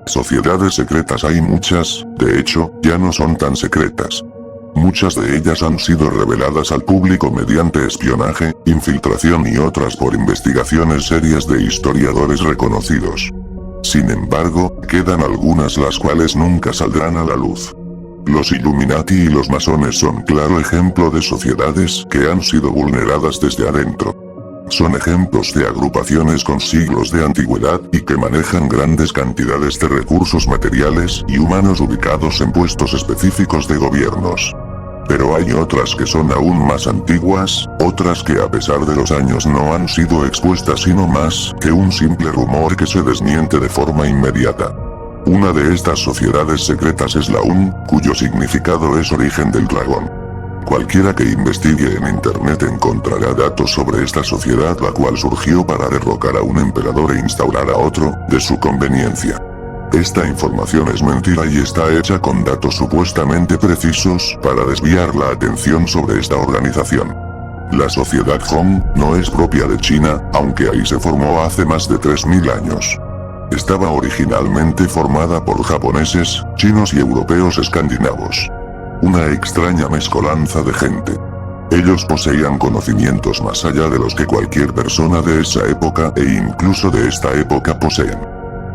Sociedades secretas hay muchas, de hecho, ya no son tan secretas. Muchas de ellas han sido reveladas al público mediante espionaje, infiltración y otras por investigaciones serias de historiadores reconocidos. Sin embargo, quedan algunas las cuales nunca saldrán a la luz. Los Illuminati y los masones son claro ejemplo de sociedades que han sido vulneradas desde adentro. Son ejemplos de agrupaciones con siglos de antigüedad y que manejan grandes cantidades de recursos materiales y humanos ubicados en puestos específicos de gobiernos. Pero hay otras que son aún más antiguas, otras que a pesar de los años no han sido expuestas sino más que un simple rumor que se desmiente de forma inmediata. Una de estas sociedades secretas es la UN, cuyo significado es origen del dragón. Cualquiera que investigue en internet encontrará datos sobre esta sociedad, la cual surgió para derrocar a un emperador e instaurar a otro, de su conveniencia. Esta información es mentira y está hecha con datos supuestamente precisos para desviar la atención sobre esta organización. La sociedad Hong no es propia de China, aunque ahí se formó hace más de 3000 años. Estaba originalmente formada por japoneses, chinos y europeos escandinavos. Una extraña mezcolanza de gente. Ellos poseían conocimientos más allá de los que cualquier persona de esa época e incluso de esta época poseen.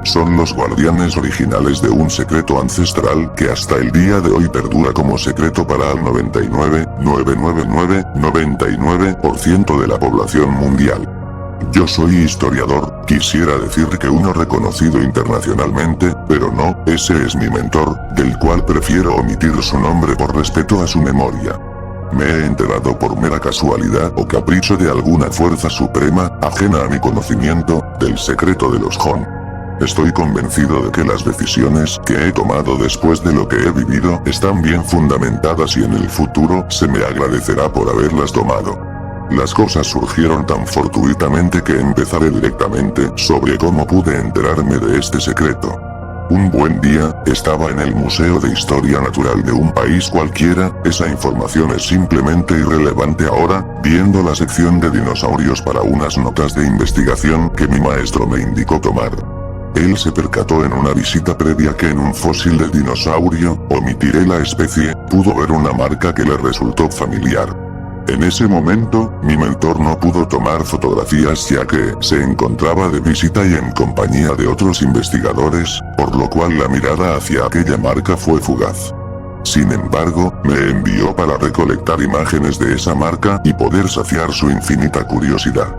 Son los guardianes originales de un secreto ancestral que hasta el día de hoy perdura como secreto para el 99,999% de la población mundial. Yo soy historiador, quisiera decir que uno reconocido internacionalmente, pero no, ese es mi mentor, del cual prefiero omitir su nombre por respeto a su memoria. Me he enterado por mera casualidad o capricho de alguna fuerza suprema, ajena a mi conocimiento, del secreto de los Hon. Estoy convencido de que las decisiones que he tomado después de lo que he vivido están bien fundamentadas y en el futuro se me agradecerá por haberlas tomado. Las cosas surgieron tan fortuitamente que empezaré directamente sobre cómo pude enterarme de este secreto. Un buen día, estaba en el Museo de Historia Natural de un país cualquiera, esa información es simplemente irrelevante ahora, viendo la sección de dinosaurios para unas notas de investigación que mi maestro me indicó tomar. Él se percató en una visita previa que en un fósil de dinosaurio, omitiré la especie, pudo ver una marca que le resultó familiar. En ese momento, mi mentor no pudo tomar fotografías ya que se encontraba de visita y en compañía de otros investigadores, por lo cual la mirada hacia aquella marca fue fugaz. Sin embargo, me envió para recolectar imágenes de esa marca y poder saciar su infinita curiosidad.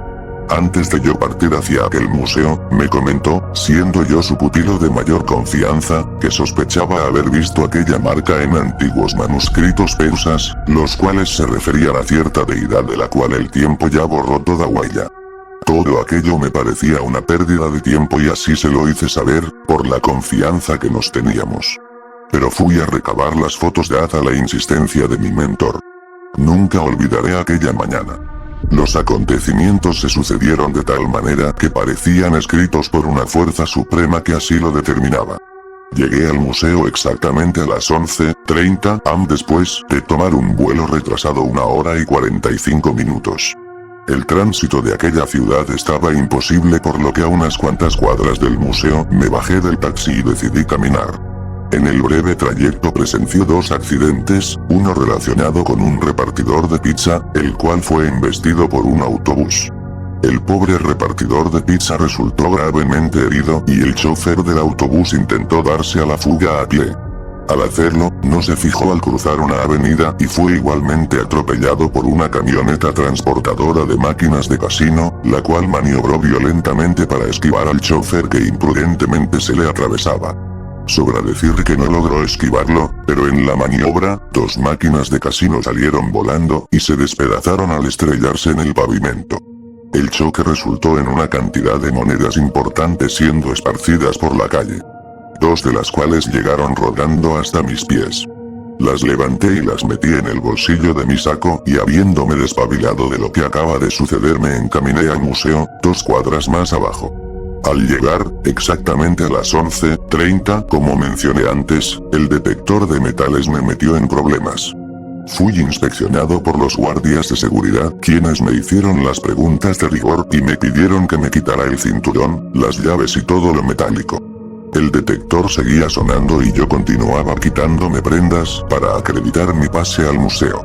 Antes de yo partir hacia aquel museo, me comentó, siendo yo su pupilo de mayor confianza, que sospechaba haber visto aquella marca en antiguos manuscritos persas, los cuales se referían a cierta deidad de la cual el tiempo ya borró toda huella. Todo aquello me parecía una pérdida de tiempo y así se lo hice saber, por la confianza que nos teníamos. Pero fui a recabar las fotos dada la insistencia de mi mentor. Nunca olvidaré aquella mañana. Los acontecimientos se sucedieron de tal manera que parecían escritos por una fuerza suprema que así lo determinaba. Llegué al museo exactamente a las 11:30 am después de tomar un vuelo retrasado 1 hora y 45 minutos. El tránsito de aquella ciudad estaba imposible por lo que a unas cuantas cuadras del museo me bajé del taxi y decidí caminar. En el breve trayecto presenció 2 accidentes, uno relacionado con un repartidor de pizza, el cual fue embestido por un autobús. El pobre repartidor de pizza resultó gravemente herido y el chofer del autobús intentó darse a la fuga a pie. Al hacerlo, no se fijó al cruzar una avenida y fue igualmente atropellado por una camioneta transportadora de máquinas de casino, la cual maniobró violentamente para esquivar al chofer que imprudentemente se le atravesaba. Sobra decir que no logró esquivarlo, pero en la maniobra, 2 máquinas de casino salieron volando y se despedazaron al estrellarse en el pavimento. El choque resultó en una cantidad de monedas importantes siendo esparcidas por la calle. 2 de las cuales llegaron rodando hasta mis pies. Las levanté y las metí en el bolsillo de mi saco y habiéndome despabilado de lo que acaba de suceder me encaminé al museo, 2 cuadras más abajo. Al llegar, exactamente a las 11:30, como mencioné antes, el detector de metales me metió en problemas. Fui inspeccionado por los guardias de seguridad, quienes me hicieron las preguntas de rigor y me pidieron que me quitara el cinturón, las llaves y todo lo metálico. El detector seguía sonando y yo continuaba quitándome prendas para acreditar mi pase al museo.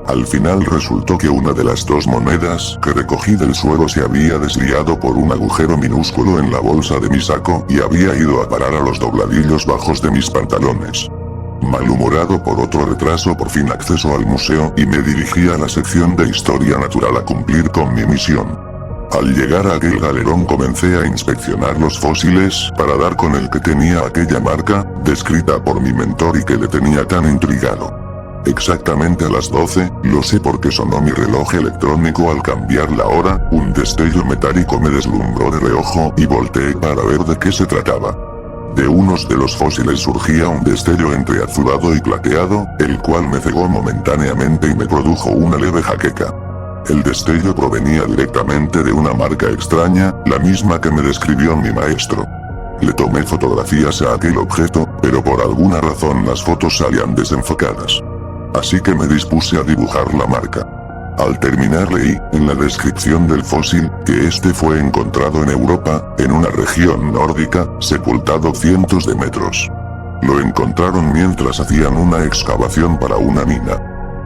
Al final resultó que una de las 2 monedas que recogí del suelo se había desviado por un agujero minúsculo en la bolsa de mi saco y había ido a parar a los dobladillos bajos de mis pantalones. Malhumorado por otro retraso, por fin acceso al museo y me dirigí a la sección de historia natural a cumplir con mi misión. Al llegar a aquel galerón comencé a inspeccionar los fósiles para dar con el que tenía aquella marca, descrita por mi mentor y que le tenía tan intrigado. Exactamente a las 12, lo sé porque sonó mi reloj electrónico al cambiar la hora, un destello metálico me deslumbró de reojo y volteé para ver de qué se trataba. De unos de los fósiles surgía un destello entre azulado y plateado, el cual me cegó momentáneamente y me produjo una leve jaqueca. El destello provenía directamente de una marca extraña, la misma que me describió mi maestro. Le tomé fotografías a aquel objeto, pero por alguna razón las fotos salían desenfocadas. Así que me dispuse a dibujar la marca. Al terminar leí, en la descripción del fósil, que este fue encontrado en Europa, en una región nórdica, sepultado cientos de metros. Lo encontraron mientras hacían una excavación para una mina.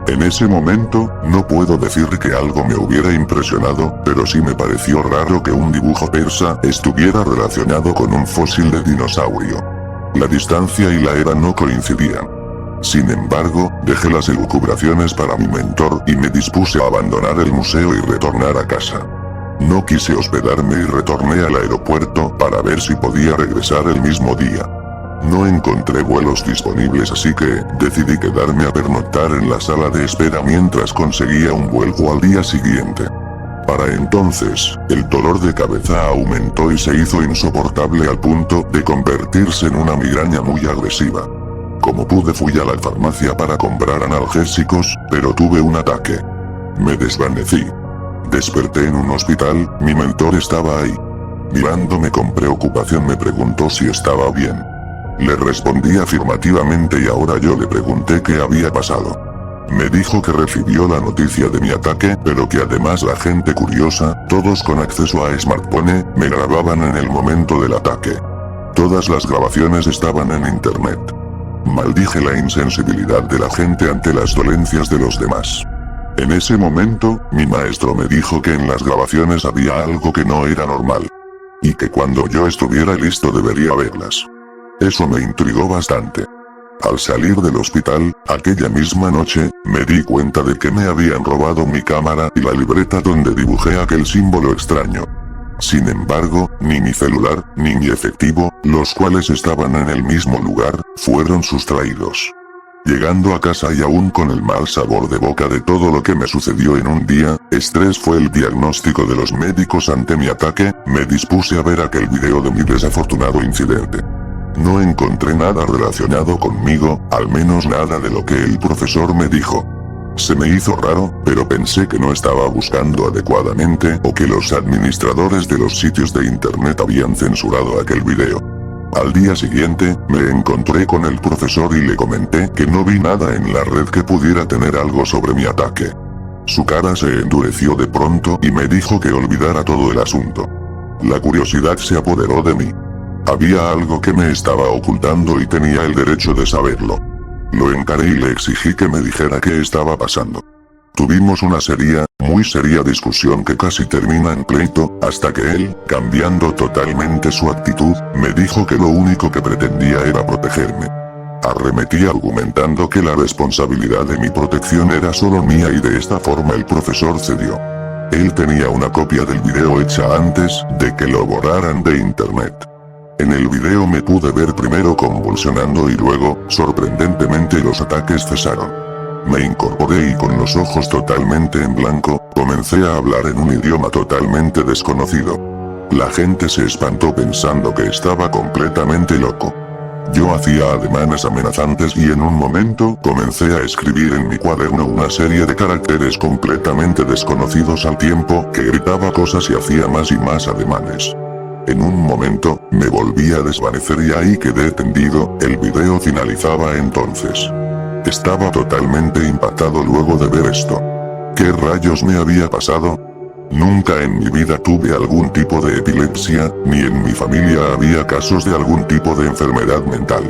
En ese momento, no puedo decir que algo me hubiera impresionado, pero sí me pareció raro que un dibujo persa estuviera relacionado con un fósil de dinosaurio. La distancia y la era no coincidían. Sin embargo, dejé las elucubraciones para mi mentor y me dispuse a abandonar el museo y retornar a casa. No quise hospedarme y retorné al aeropuerto para ver si podía regresar el mismo día. No encontré vuelos disponibles, así que decidí quedarme a pernoctar en la sala de espera mientras conseguía un vuelo al día siguiente. Para entonces, el dolor de cabeza aumentó y se hizo insoportable al punto de convertirse en una migraña muy agresiva. Como pude fui a la farmacia para comprar analgésicos, pero tuve un ataque. Me desvanecí. Desperté en un hospital, mi mentor estaba ahí. Mirándome con preocupación me preguntó si estaba bien. Le respondí afirmativamente y ahora yo le pregunté qué había pasado. Me dijo que recibió la noticia de mi ataque, pero que además la gente curiosa, todos con acceso a smartphone, me grababan en el momento del ataque. Todas las grabaciones estaban en internet. Maldije la insensibilidad de la gente ante las dolencias de los demás. En ese momento, mi maestro me dijo que en las grabaciones había algo que no era normal. Y que cuando yo estuviera listo debería verlas. Eso me intrigó bastante. Al salir del hospital, aquella misma noche, me di cuenta de que me habían robado mi cámara y la libreta donde dibujé aquel símbolo extraño. Sin embargo, ni mi celular, ni mi efectivo, los cuales estaban en el mismo lugar, fueron sustraídos. Llegando a casa y aún con el mal sabor de boca de todo lo que me sucedió en un día, estrés fue el diagnóstico de los médicos ante mi ataque, me dispuse a ver aquel video de mi desafortunado incidente. No encontré nada relacionado conmigo, al menos nada de lo que el profesor me dijo. Se me hizo raro, pero pensé que no estaba buscando adecuadamente o que los administradores de los sitios de internet habían censurado aquel video. Al día siguiente, me encontré con el profesor y le comenté que no vi nada en la red que pudiera tener algo sobre mi ataque. Su cara se endureció de pronto y me dijo que olvidara todo el asunto. La curiosidad se apoderó de mí. Había algo que me estaba ocultando y tenía el derecho de saberlo. Lo encaré y le exigí que me dijera qué estaba pasando. Tuvimos una muy seria discusión que casi termina en pleito, hasta que él, cambiando totalmente su actitud, me dijo que lo único que pretendía era protegerme. Arremetí argumentando que la responsabilidad de mi protección era solo mía y de esta forma el profesor cedió. Él tenía una copia del video hecha antes de que lo borraran de internet. En el video me pude ver primero convulsionando y luego, sorprendentemente, los ataques cesaron. Me incorporé y con los ojos totalmente en blanco, comencé a hablar en un idioma totalmente desconocido. La gente se espantó pensando que estaba completamente loco. Yo hacía ademanes amenazantes y en un momento comencé a escribir en mi cuaderno una serie de caracteres completamente desconocidos al tiempo que gritaba cosas y hacía más y más ademanes. En un momento, me volví a desvanecer y ahí quedé tendido, el video finalizaba entonces. Estaba totalmente impactado luego de ver esto. ¿Qué rayos me había pasado? Nunca en mi vida tuve algún tipo de epilepsia, ni en mi familia había casos de algún tipo de enfermedad mental.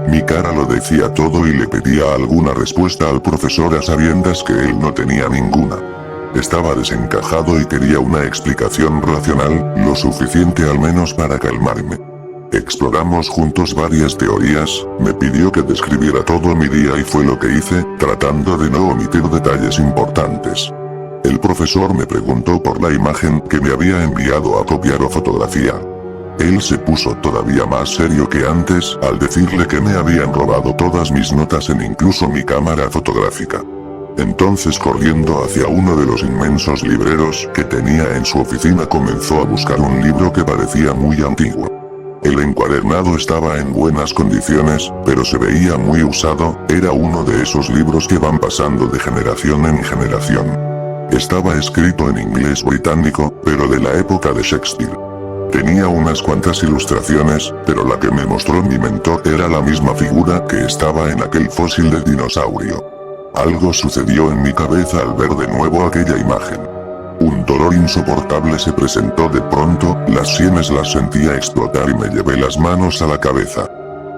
Mi cara lo decía todo y le pedía alguna respuesta al profesor a sabiendas que él no tenía ninguna. Estaba desencajado y quería una explicación racional, lo suficiente al menos para calmarme. Exploramos juntos varias teorías, me pidió que describiera todo mi día y fue lo que hice, tratando de no omitir detalles importantes. El profesor me preguntó por la imagen que me había enviado a copiar o fotografiar. Él se puso todavía más serio que antes al decirle que me habían robado todas mis notas e incluso mi cámara fotográfica. Entonces corriendo hacia uno de los inmensos libreros que tenía en su oficina comenzó a buscar un libro que parecía muy antiguo. El encuadernado estaba en buenas condiciones, pero se veía muy usado, era uno de esos libros que van pasando de generación en generación. Estaba escrito en inglés británico, pero de la época de Shakespeare. Tenía unas cuantas ilustraciones, pero la que me mostró mi mentor era la misma figura que estaba en aquel fósil de dinosaurio. Algo sucedió en mi cabeza al ver de nuevo aquella imagen. Un dolor insoportable se presentó de pronto, las sienes las sentía explotar y me llevé las manos a la cabeza.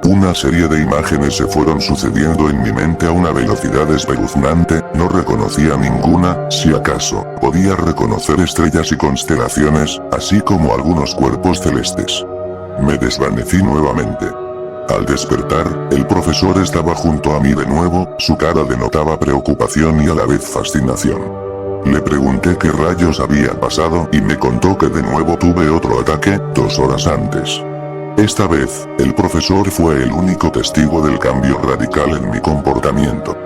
Una serie de imágenes se fueron sucediendo en mi mente a una velocidad espeluznante, no reconocía ninguna, si acaso, podía reconocer estrellas y constelaciones, así como algunos cuerpos celestes. Me desvanecí nuevamente. Al despertar, el profesor estaba junto a mí de nuevo, su cara denotaba preocupación y a la vez fascinación. Le pregunté qué rayos había pasado y me contó que de nuevo tuve otro ataque, 2 horas antes. Esta vez, el profesor fue el único testigo del cambio radical en mi comportamiento.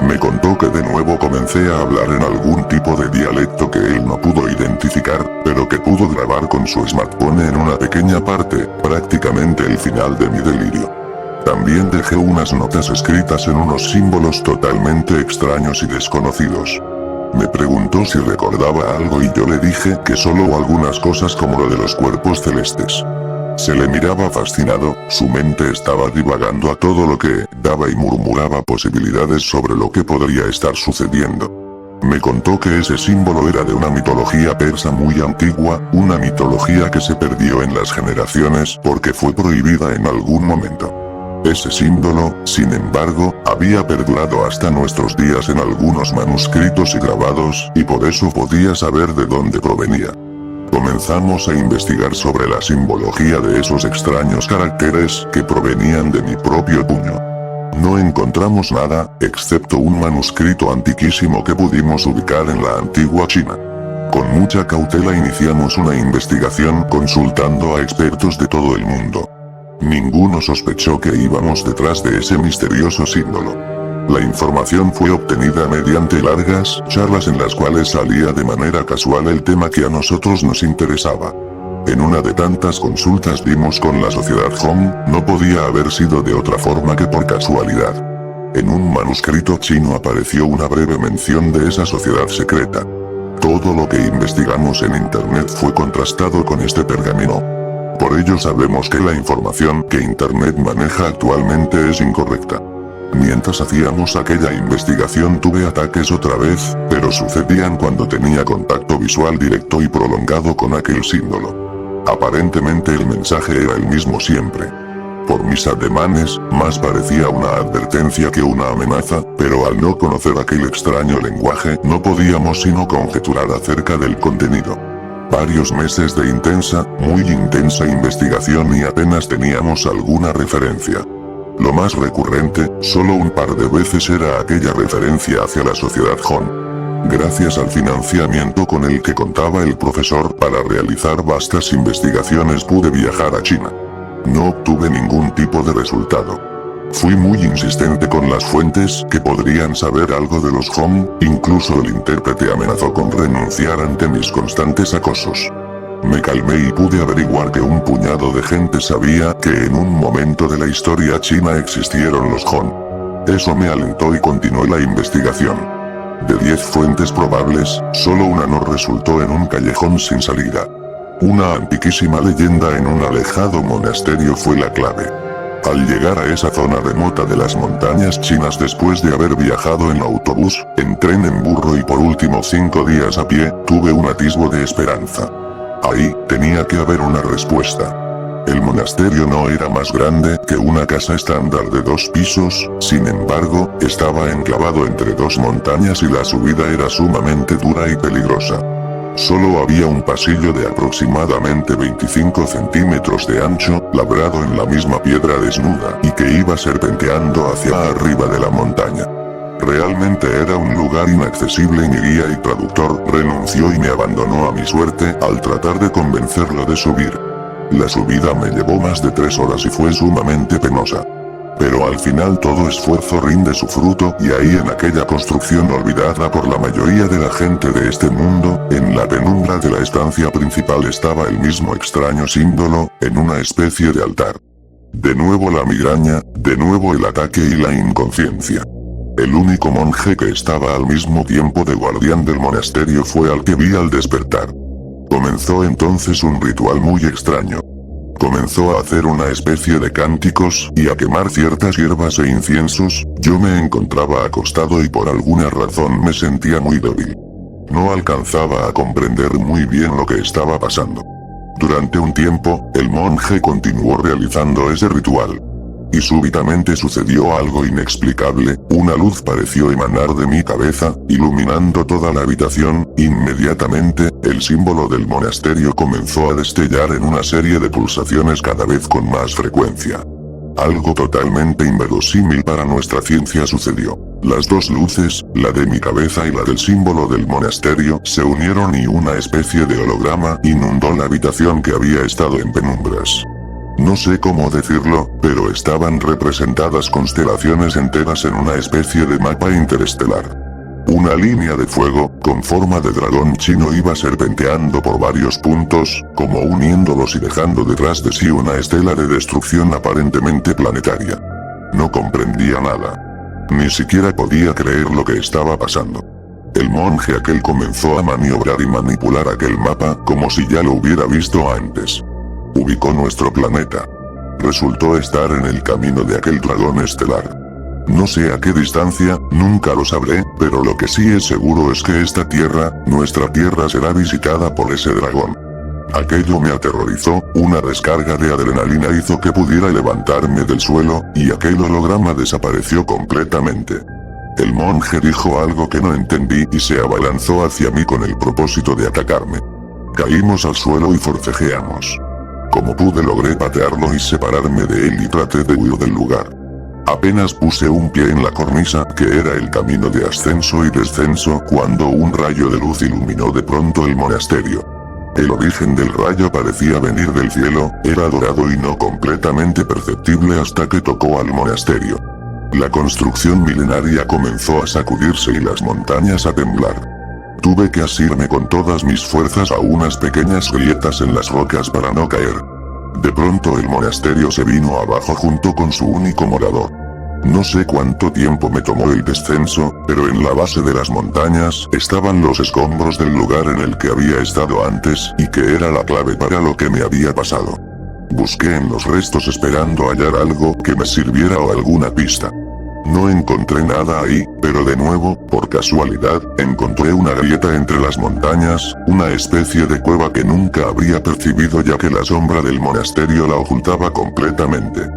Me contó que de nuevo comencé a hablar en algún tipo de dialecto que él no pudo identificar, pero que pudo grabar con su smartphone en una pequeña parte, prácticamente el final de mi delirio. También dejé unas notas escritas en unos símbolos totalmente extraños y desconocidos. Me preguntó si recordaba algo y yo le dije que solo algunas cosas como lo de los cuerpos celestes. Se le miraba fascinado, su mente estaba divagando a todo lo que daba y murmuraba posibilidades sobre lo que podría estar sucediendo. Me contó que ese símbolo era de una mitología persa muy antigua, una mitología que se perdió en las generaciones porque fue prohibida en algún momento. Ese símbolo, sin embargo, había perdurado hasta nuestros días en algunos manuscritos y grabados, y por eso podía saber de dónde provenía. Comenzamos a investigar sobre la simbología de esos extraños caracteres que provenían de mi propio puño. No encontramos nada, excepto un manuscrito antiquísimo que pudimos ubicar en la antigua China. Con mucha cautela iniciamos una investigación consultando a expertos de todo el mundo. Ninguno sospechó que íbamos detrás de ese misterioso símbolo. La información fue obtenida mediante largas charlas en las cuales salía de manera casual el tema que a nosotros nos interesaba. En una de tantas consultas vimos con la sociedad Hong, no podía haber sido de otra forma que por casualidad. En un manuscrito chino apareció una breve mención de esa sociedad secreta. Todo lo que investigamos en internet fue contrastado con este pergamino. Por ello sabemos que la información que internet maneja actualmente es incorrecta. Mientras hacíamos aquella investigación tuve ataques otra vez, pero sucedían cuando tenía contacto visual directo y prolongado con aquel símbolo. Aparentemente el mensaje era el mismo siempre. Por mis ademanes, más parecía una advertencia que una amenaza, pero al no conocer aquel extraño lenguaje no podíamos sino conjeturar acerca del contenido. Varios meses de intensa, muy intensa investigación y apenas teníamos alguna referencia. Lo más recurrente, solo un par de veces era aquella referencia hacia la sociedad Hong. Gracias al financiamiento con el que contaba el profesor para realizar vastas investigaciones pude viajar a China. No obtuve ningún tipo de resultado. Fui muy insistente con las fuentes que podrían saber algo de los Hong, incluso el intérprete amenazó con renunciar ante mis constantes acosos. Me calmé y pude averiguar que un puñado de gente sabía que en un momento de la historia china existieron los Hong. Eso me alentó y continué la investigación. De 10 fuentes probables, solo una nos resultó en un callejón sin salida. Una antiquísima leyenda en un alejado monasterio fue la clave. Al llegar a esa zona remota de las montañas chinas después de haber viajado en autobús, en tren en burro y por último 5 días a pie, tuve un atisbo de esperanza. Ahí, tenía que haber una respuesta. El monasterio no era más grande que una casa estándar de 2 pisos, sin embargo, estaba enclavado entre 2 montañas y la subida era sumamente dura y peligrosa. Solo había un pasillo de aproximadamente 25 centímetros de ancho, labrado en la misma piedra desnuda y que iba serpenteando hacia arriba de la montaña. Realmente era un lugar inaccesible y mi guía y traductor renunció y me abandonó a mi suerte al tratar de convencerlo de subir. La subida me llevó más de 3 horas y fue sumamente penosa. Pero al final todo esfuerzo rinde su fruto y ahí en aquella construcción olvidada por la mayoría de la gente de este mundo, en la penumbra de la estancia principal estaba el mismo extraño símbolo, en una especie de altar. De nuevo la migraña, de nuevo el ataque y la inconsciencia. El único monje que estaba al mismo tiempo de guardián del monasterio fue al que vi al despertar. Comenzó entonces un ritual muy extraño. Comenzó a hacer una especie de cánticos y a quemar ciertas hierbas e inciensos. Yo me encontraba acostado y por alguna razón me sentía muy débil. No alcanzaba a comprender muy bien lo que estaba pasando. Durante un tiempo, el monje continuó realizando ese ritual. Y súbitamente sucedió algo inexplicable, una luz pareció emanar de mi cabeza, iluminando toda la habitación. Inmediatamente, el símbolo del monasterio comenzó a destellar en una serie de pulsaciones cada vez con más frecuencia. Algo totalmente inverosímil para nuestra ciencia sucedió. Las 2 luces, la de mi cabeza y la del símbolo del monasterio, se unieron y una especie de holograma inundó la habitación que había estado en penumbras. No sé cómo decirlo, pero estaban representadas constelaciones enteras en una especie de mapa interestelar. Una línea de fuego, con forma de dragón chino iba serpenteando por varios puntos, como uniéndolos y dejando detrás de sí una estela de destrucción aparentemente planetaria. No comprendía nada. Ni siquiera podía creer lo que estaba pasando. El monje aquel comenzó a maniobrar y manipular aquel mapa como si ya lo hubiera visto antes. Ubicó nuestro planeta. Resultó estar en el camino de aquel dragón estelar. No sé a qué distancia, nunca lo sabré, pero lo que sí es seguro es que esta tierra, nuestra tierra será visitada por ese dragón. Aquello me aterrorizó, una descarga de adrenalina hizo que pudiera levantarme del suelo, y aquel holograma desapareció completamente. El monje dijo algo que no entendí y se abalanzó hacia mí con el propósito de atacarme. Caímos al suelo y forcejeamos. Como pude logré patearlo y separarme de él y traté de huir del lugar. Apenas puse un pie en la cornisa, que era el camino de ascenso y descenso, cuando un rayo de luz iluminó de pronto el monasterio. El origen del rayo parecía venir del cielo, era dorado y no completamente perceptible hasta que tocó al monasterio. La construcción milenaria comenzó a sacudirse y las montañas a temblar. Tuve que asirme con todas mis fuerzas a unas pequeñas grietas en las rocas para no caer. De pronto el monasterio se vino abajo junto con su único morador. No sé cuánto tiempo me tomó el descenso, pero en la base de las montañas estaban los escombros del lugar en el que había estado antes y que era la clave para lo que me había pasado. Busqué en los restos esperando hallar algo que me sirviera o alguna pista. No encontré nada ahí, pero de nuevo, por casualidad, encontré una grieta entre las montañas, una especie de cueva que nunca habría percibido ya que la sombra del monasterio la ocultaba completamente.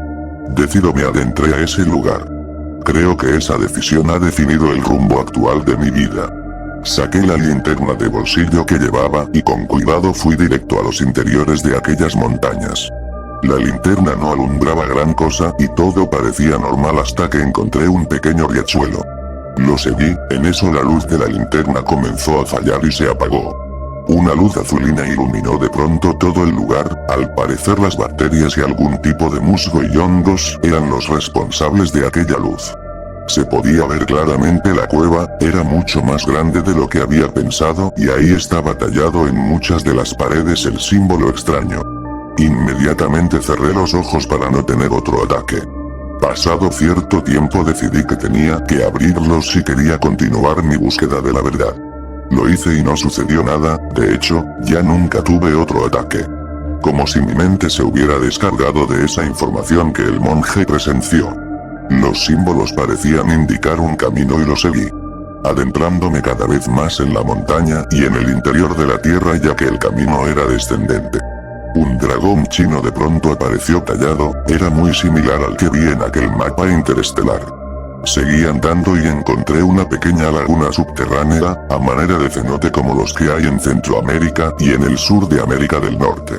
Decido me adentré a ese lugar. Creo que esa decisión ha definido el rumbo actual de mi vida. Saqué la linterna de bolsillo que llevaba y con cuidado fui directo a los interiores de aquellas montañas. La linterna no alumbraba gran cosa y todo parecía normal hasta que encontré un pequeño riachuelo. Lo seguí, en eso la luz de la linterna comenzó a fallar y se apagó. Una luz azulina iluminó de pronto todo el lugar, al parecer las bacterias y algún tipo de musgo y hongos eran los responsables de aquella luz. Se podía ver claramente la cueva, era mucho más grande de lo que había pensado y ahí estaba tallado en muchas de las paredes el símbolo extraño. Inmediatamente cerré los ojos para no tener otro ataque. Pasado cierto tiempo decidí que tenía que abrirlos si quería continuar mi búsqueda de la verdad. Lo hice y no sucedió nada, de hecho, ya nunca tuve otro ataque. como si mi mente se hubiera descargado de esa información que el monje presenció. Los símbolos parecían indicar un camino y lo seguí, adentrándome cada vez más en la montaña y en el interior de la tierra, ya que el camino era descendente. Un dragón chino de pronto apareció tallado, era muy similar al que vi en aquel mapa interestelar. Seguí andando y encontré una pequeña laguna subterránea, a manera de cenote como los que hay en Centroamérica y en el sur de América del Norte.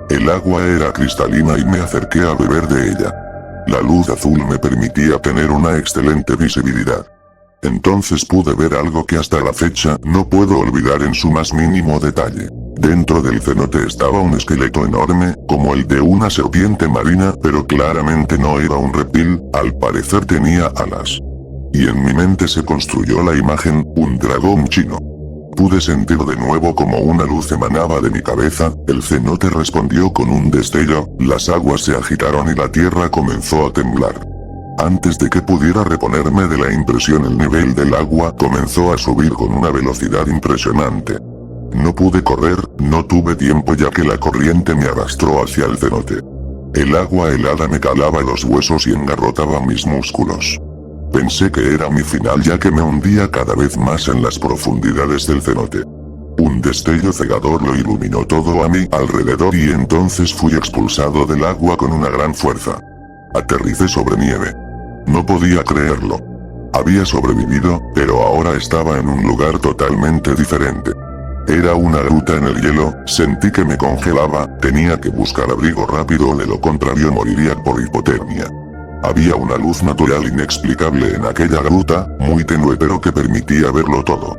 El agua era cristalina y me acerqué a beber de ella. La luz azul me permitía tener una excelente visibilidad. Entonces pude ver algo que hasta la fecha no puedo olvidar en su más mínimo detalle. Dentro del cenote estaba un esqueleto enorme, como el de una serpiente marina, pero claramente no era un reptil, al parecer tenía alas. Y en mi mente se construyó la imagen, un dragón chino. Pude sentir de nuevo como una luz emanaba de mi cabeza, el cenote respondió con un destello, las aguas se agitaron y la tierra comenzó a temblar. Antes de que pudiera reponerme de la impresión, el nivel del agua comenzó a subir con una velocidad impresionante. No pude correr, no tuve tiempo ya que la corriente me arrastró hacia el cenote. El agua helada me calaba los huesos y engarrotaba mis músculos. Pensé que era mi final ya que me hundía cada vez más en las profundidades del cenote. Un destello cegador lo iluminó todo a mi alrededor y entonces fui expulsado del agua con una gran fuerza. Aterricé sobre nieve. No podía creerlo. Había sobrevivido, pero ahora estaba en un lugar totalmente diferente. Era una gruta en el hielo, sentí que me congelaba, tenía que buscar abrigo rápido o de lo contrario moriría por hipotermia. Había una luz natural inexplicable en aquella gruta, muy tenue pero que permitía verlo todo.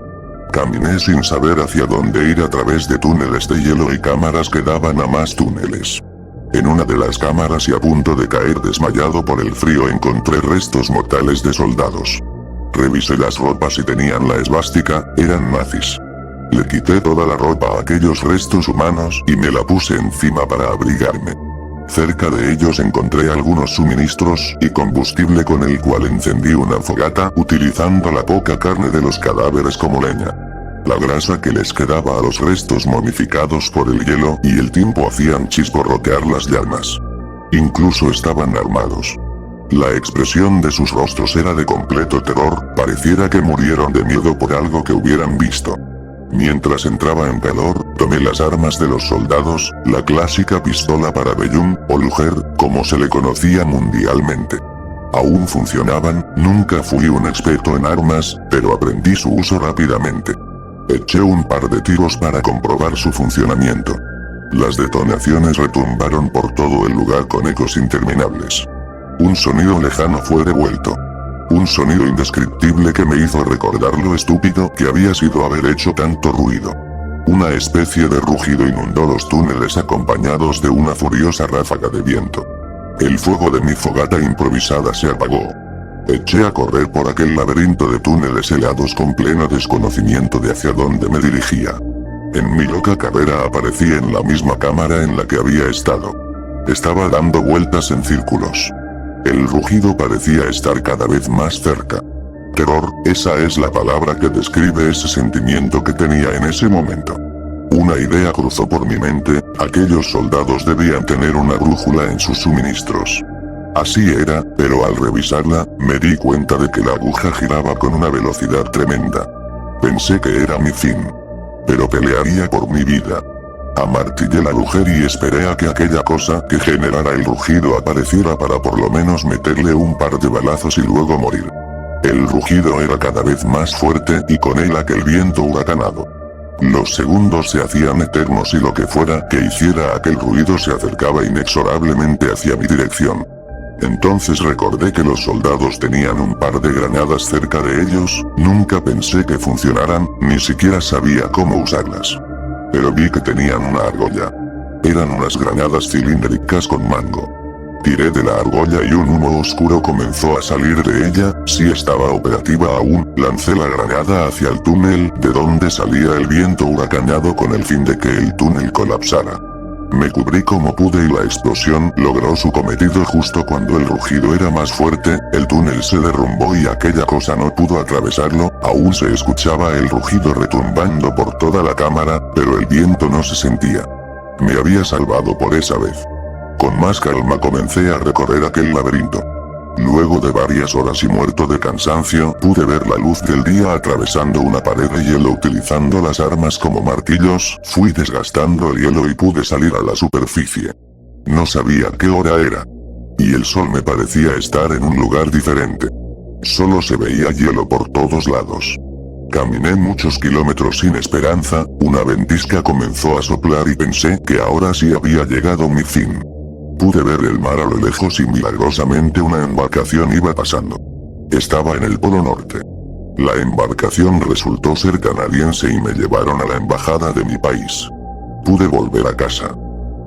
Caminé sin saber hacia dónde ir a través de túneles de hielo y cámaras que daban a más túneles. En una de las cámaras y a punto de caer desmayado por el frío encontré restos mortales de soldados. Revisé las ropas y tenían la esvástica, eran nazis. Le quité toda la ropa a aquellos restos humanos y me la puse encima para abrigarme. Cerca de ellos encontré algunos suministros y combustible con el cual encendí una fogata utilizando la poca carne de los cadáveres como leña. La grasa que les quedaba a los restos momificados por el hielo y el tiempo hacían chisporrotear las llamas. Incluso estaban armados. La expresión de sus rostros era de completo terror, pareciera que murieron de miedo por algo que hubieran visto. Mientras entraba en calor, tomé las armas de los soldados, la clásica pistola para Bellum, o Luger, como se le conocía mundialmente. Aún funcionaban, nunca fui un experto en armas, pero aprendí su uso rápidamente. Eché un par de tiros para comprobar su funcionamiento. Las detonaciones retumbaron por todo el lugar con ecos interminables. Un sonido lejano fue devuelto. Un sonido indescriptible que me hizo recordar lo estúpido que había sido haber hecho tanto ruido. Una especie de rugido inundó los túneles acompañados de una furiosa ráfaga de viento. El fuego de mi fogata improvisada se apagó. Eché a correr por aquel laberinto de túneles helados con pleno desconocimiento de hacia dónde me dirigía. En mi loca carrera aparecí en la misma cámara en la que había estado. Estaba dando vueltas en círculos. El rugido parecía estar cada vez más cerca. Terror, esa es la palabra que describe ese sentimiento que tenía en ese momento. Una idea cruzó por mi mente, aquellos soldados debían tener una brújula en sus suministros. Así era, pero al revisarla, me di cuenta de que la aguja giraba con una velocidad tremenda. Pensé que era mi fin. Pero pelearía por mi vida. Amartillé la agujer y esperé a que aquella cosa que generara el rugido apareciera para por lo menos meterle un par de balazos y luego morir. El rugido era cada vez más fuerte y con él aquel viento huracanado. Los segundos se hacían eternos y lo que fuera que hiciera aquel ruido se acercaba inexorablemente hacia mi dirección. Entonces recordé que los soldados tenían un par de granadas cerca de ellos, nunca pensé que funcionaran, ni siquiera sabía cómo usarlas. Pero vi que tenían una argolla. Eran unas granadas cilíndricas con mango. Tiré de la argolla y un humo oscuro comenzó a salir de ella, si estaba operativa aún, lancé la granada hacia el túnel de donde salía el viento huracanado con el fin de que el túnel colapsara. Me cubrí como pude y la explosión logró su cometido justo cuando el rugido era más fuerte, el túnel se derrumbó y aquella cosa no pudo atravesarlo, aún se escuchaba el rugido retumbando por toda la cámara, pero el viento no se sentía. Me había salvado por esa vez. Con más calma comencé a recorrer aquel laberinto. Luego de varias horas y muerto de cansancio, pude ver la luz del día atravesando una pared de hielo utilizando las armas como martillos, fui desgastando el hielo y pude salir a la superficie. No sabía qué hora era. Y el sol me parecía estar en un lugar diferente. Solo se veía hielo por todos lados. Caminé muchos kilómetros sin esperanza, una ventisca comenzó a soplar y pensé que ahora sí había llegado mi fin. Pude ver el mar a lo lejos y milagrosamente una embarcación iba pasando. Estaba en el Polo Norte. La embarcación resultó ser canadiense y me llevaron a la embajada de mi país. Pude volver a casa.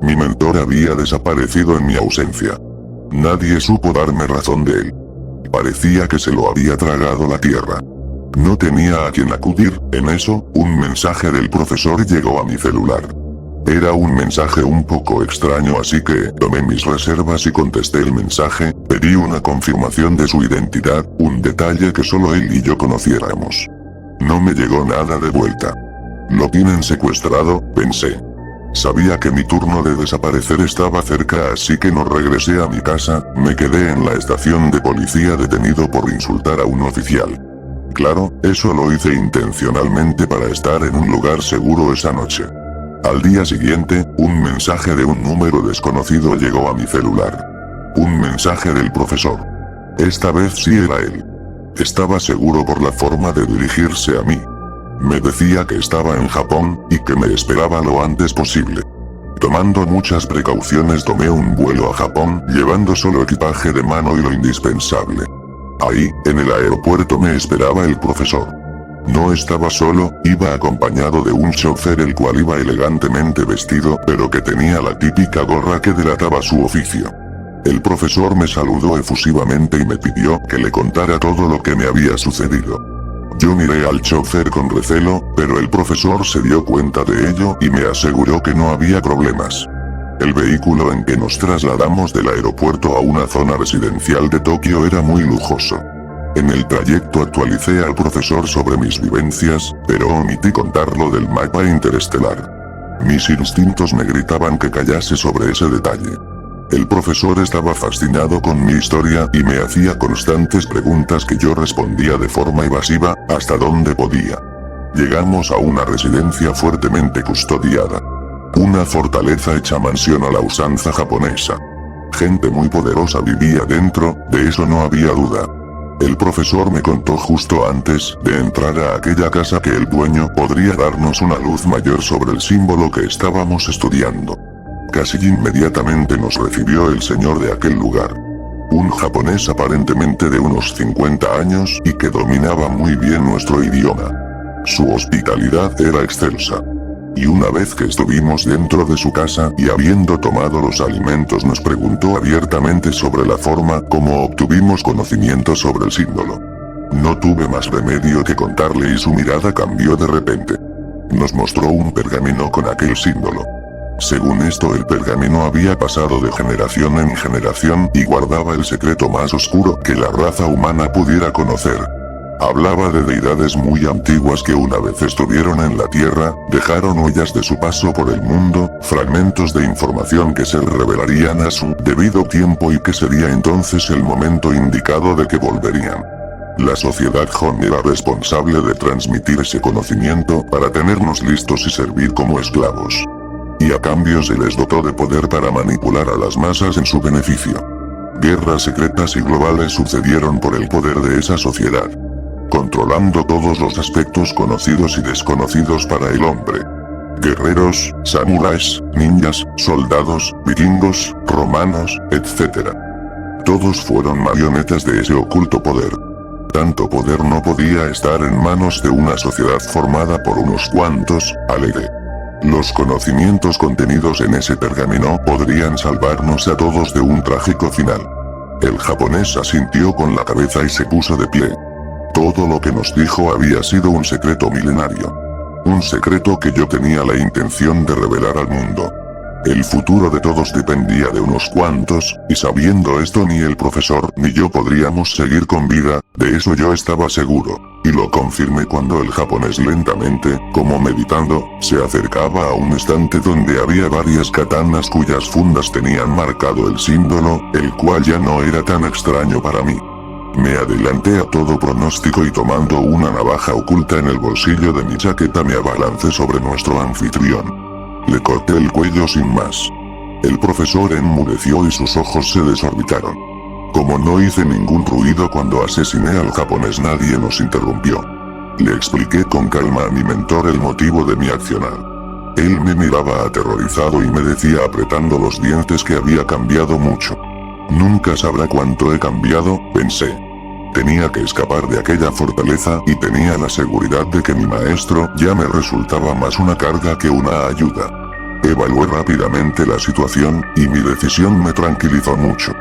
Mi mentor había desaparecido en mi ausencia. Nadie supo darme razón de él. Parecía que se lo había tragado la tierra. No tenía a quien acudir, en eso, un mensaje del profesor llegó a mi celular. Era un mensaje un poco extraño así que tomé mis reservas y contesté el mensaje, pedí una confirmación de su identidad, un detalle que solo él y yo conociéramos. No me llegó nada de vuelta. Lo tienen secuestrado, pensé. Sabía que mi turno de desaparecer estaba cerca así que no regresé a mi casa, me quedé en la estación de policía detenido por insultar a un oficial. Claro, eso lo hice intencionalmente para estar en un lugar seguro esa noche. Al día siguiente, un mensaje de un número desconocido llegó a mi celular. Un mensaje del profesor. Esta vez sí era él. Estaba seguro por la forma de dirigirse a mí. Me decía que estaba en Japón, y que me esperaba lo antes posible. Tomando muchas precauciones tomé un vuelo a Japón, llevando solo equipaje de mano y lo indispensable. Ahí, en el aeropuerto me esperaba el profesor. No estaba solo, iba acompañado de un chofer el cual iba elegantemente vestido, pero que tenía la típica gorra que delataba su oficio. El profesor me saludó efusivamente y me pidió que le contara todo lo que me había sucedido. Yo miré al chofer con recelo, pero el profesor se dio cuenta de ello y me aseguró que no había problemas. El vehículo en que nos trasladamos del aeropuerto a una zona residencial de Tokio era muy lujoso. En el trayecto actualicé al profesor sobre mis vivencias, pero omití contarlo del mapa interestelar. Mis instintos me gritaban que callase sobre ese detalle. El profesor estaba fascinado con mi historia y me hacía constantes preguntas que yo respondía de forma evasiva, hasta donde podía. Llegamos a una residencia fuertemente custodiada. Una fortaleza hecha mansión a la usanza japonesa. Gente muy poderosa vivía dentro, de eso no había duda. El profesor me contó justo antes de entrar a aquella casa que el dueño podría darnos una luz mayor sobre el símbolo que estábamos estudiando. Casi inmediatamente nos recibió el señor de aquel lugar. Un japonés aparentemente de unos 50 años y que dominaba muy bien nuestro idioma. Su hospitalidad era excelsa. Y una vez que estuvimos dentro de su casa y habiendo tomado los alimentos nos preguntó abiertamente sobre la forma como obtuvimos conocimiento sobre el símbolo. No tuve más remedio que contarle y su mirada cambió de repente. Nos mostró un pergamino con aquel símbolo. Según esto el pergamino había pasado de generación en generación y guardaba el secreto más oscuro que la raza humana pudiera conocer. Hablaba de deidades muy antiguas que una vez estuvieron en la Tierra, dejaron huellas de su paso por el mundo, fragmentos de información que se revelarían a su debido tiempo y que sería entonces el momento indicado de que volverían. La sociedad Han era responsable de transmitir ese conocimiento para tenernos listos y servir como esclavos. Y a cambio se les dotó de poder para manipular a las masas en su beneficio. Guerras secretas y globales sucedieron por el poder de esa sociedad, controlando todos los aspectos conocidos y desconocidos para el hombre. Guerreros, samuráis, ninjas, soldados, vikingos, romanos, etc. Todos fueron marionetas de ese oculto poder. Tanto poder no podía estar en manos de una sociedad formada por unos cuantos, alegué. Los conocimientos contenidos en ese pergamino podrían salvarnos a todos de un trágico final. El japonés asintió con la cabeza y se puso de pie. Todo lo que nos dijo había sido un secreto milenario. Un secreto que yo tenía la intención de revelar al mundo. El futuro de todos dependía de unos cuantos, y sabiendo esto ni el profesor ni yo podríamos seguir con vida, de eso yo estaba seguro. Y lo confirmé cuando el japonés lentamente, como meditando, se acercaba a un estante donde había varias katanas cuyas fundas tenían marcado el símbolo, el cual ya no era tan extraño para mí. Me adelanté a todo pronóstico y tomando una navaja oculta en el bolsillo de mi chaqueta me abalancé sobre nuestro anfitrión. Le corté el cuello sin más. El profesor enmudeció y sus ojos se desorbitaron. Como no hice ningún ruido cuando asesiné al japonés, nadie nos interrumpió. Le expliqué con calma a mi mentor el motivo de mi accionar. Él me miraba aterrorizado y me decía apretando los dientes que había cambiado mucho. Nunca sabrá cuánto he cambiado, pensé. Tenía que escapar de aquella fortaleza y tenía la seguridad de que mi maestro ya me resultaba más una carga que una ayuda. Evalué rápidamente la situación, y mi decisión me tranquilizó mucho.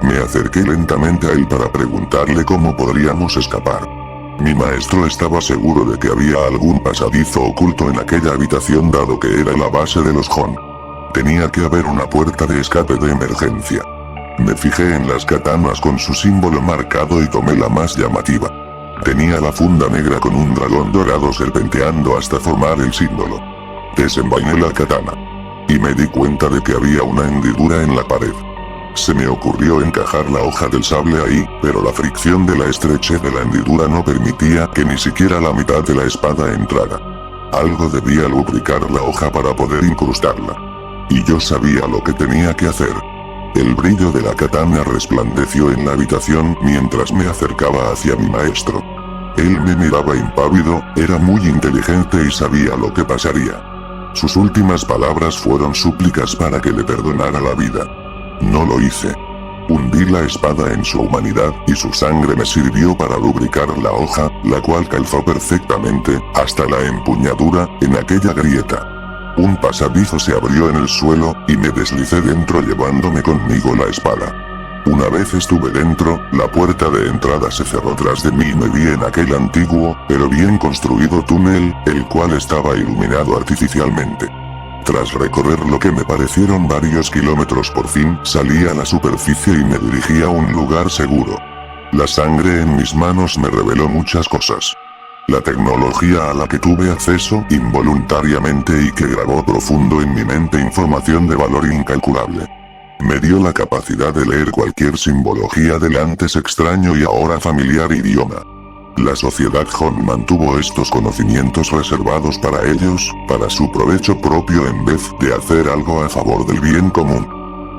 Me acerqué lentamente a él para preguntarle cómo podríamos escapar. Mi maestro estaba seguro de que había algún pasadizo oculto en aquella habitación dado que era la base de los Hon. Tenía que haber una puerta de escape de emergencia. Me fijé en las katanas con su símbolo marcado y tomé la más llamativa. Tenía la funda negra con un dragón dorado serpenteando hasta formar el símbolo. Desenvainé la katana. Y me di cuenta de que había una hendidura en la pared. Se me ocurrió encajar la hoja del sable ahí, pero la fricción de la estrechez de la hendidura no permitía que ni siquiera la mitad de la espada entrara. Algo debía lubricar la hoja para poder incrustarla. Y yo sabía lo que tenía que hacer. El brillo de la katana resplandeció en la habitación mientras me acercaba hacia mi maestro. Él me miraba impávido, era muy inteligente y sabía lo que pasaría. Sus últimas palabras fueron súplicas para que le perdonara la vida. No lo hice. Hundí la espada en su humanidad y su sangre me sirvió para lubricar la hoja, la cual calzó perfectamente, hasta la empuñadura, en aquella grieta. Un pasadizo se abrió en el suelo, y me deslicé dentro llevándome conmigo la espada. Una vez estuve dentro, la puerta de entrada se cerró tras de mí y me vi en aquel antiguo, pero bien construido túnel, el cual estaba iluminado artificialmente. Tras recorrer lo que me parecieron varios kilómetros por fin salí a la superficie y me dirigí a un lugar seguro. La sangre en mis manos me reveló muchas cosas. La tecnología a la que tuve acceso involuntariamente y que grabó profundo en mi mente información de valor incalculable. Me dio la capacidad de leer cualquier simbología del antes extraño y ahora familiar idioma. La sociedad Hon mantuvo estos conocimientos reservados para ellos, para su provecho propio en vez de hacer algo a favor del bien común.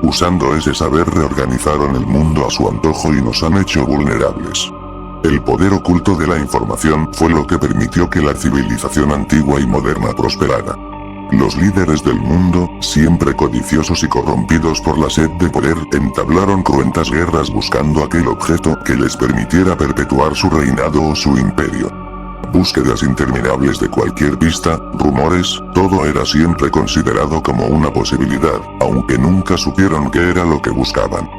Usando ese saber reorganizaron el mundo a su antojo y nos han hecho vulnerables. El poder oculto de la información fue lo que permitió que la civilización antigua y moderna prosperara. Los líderes del mundo, siempre codiciosos y corrompidos por la sed de poder, entablaron cruentas guerras buscando aquel objeto que les permitiera perpetuar su reinado o su imperio. Búsquedas interminables de cualquier pista, rumores, todo era siempre considerado como una posibilidad, aunque nunca supieron qué era lo que buscaban.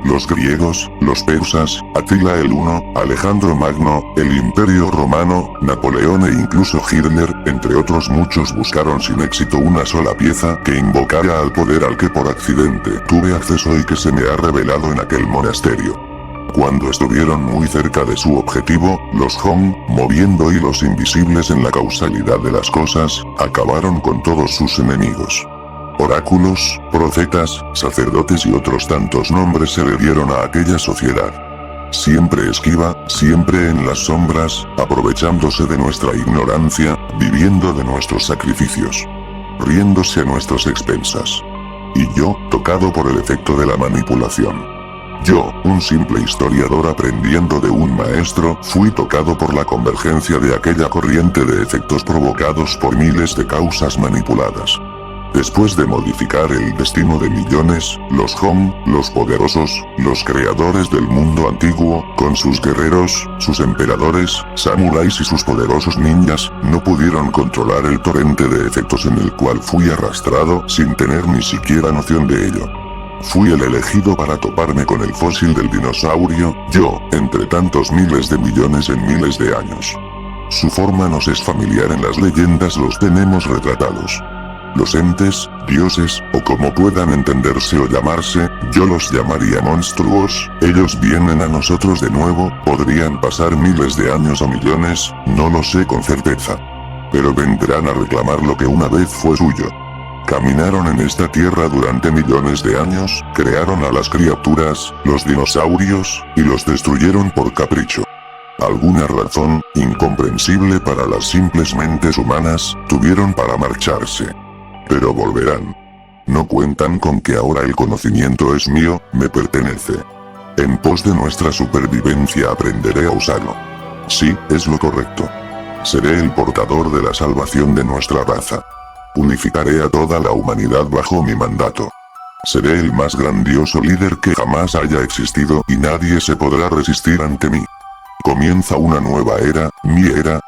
Los griegos, los persas, Atila el Huno, Alejandro Magno, el Imperio Romano, Napoleón e incluso Hitler, entre otros muchos buscaron sin éxito una sola pieza que invocara al poder al que por accidente tuve acceso y que se me ha revelado en aquel monasterio. Cuando estuvieron muy cerca de su objetivo, los Hon, moviendo hilos invisibles en la causalidad de las cosas, acabaron con todos sus enemigos. Oráculos, profetas, sacerdotes y otros tantos nombres se le dieron a aquella sociedad. Siempre esquiva, siempre en las sombras, aprovechándose de nuestra ignorancia, viviendo de nuestros sacrificios, riéndose a nuestras expensas. Y yo, tocado por el efecto de la manipulación. Yo, un simple historiador aprendiendo de un maestro, fui tocado por la convergencia de aquella corriente de efectos provocados por miles de causas manipuladas. Después de modificar el destino de millones, los Hon, los poderosos, los creadores del mundo antiguo, con sus guerreros, sus emperadores, samuráis y sus poderosos ninjas, no pudieron controlar el torrente de efectos en el cual fui arrastrado sin tener ni siquiera noción de ello. Fui el elegido para toparme con el fósil del dinosaurio, yo, entre tantos miles de millones en miles de años. Su forma nos es familiar, en las leyendas los tenemos retratados. Los entes, dioses, o como puedan entenderse o llamarse, yo los llamaría monstruos. Ellos vienen a nosotros de nuevo, podrían pasar miles de años o millones, no lo sé con certeza. Pero vendrán a reclamar lo que una vez fue suyo. Caminaron en esta tierra durante millones de años, crearon a las criaturas, los dinosaurios, y los destruyeron por capricho. Alguna razón, incomprensible para las simples mentes humanas, tuvieron para marcharse. Pero volverán. No cuentan con que ahora el conocimiento es mío, me pertenece. En pos de nuestra supervivencia aprenderé a usarlo. Sí, es lo correcto. Seré el portador de la salvación de nuestra raza. Unificaré a toda la humanidad bajo mi mandato. Seré el más grandioso líder que jamás haya existido y nadie se podrá resistir ante mí. Comienza una nueva era, mi era,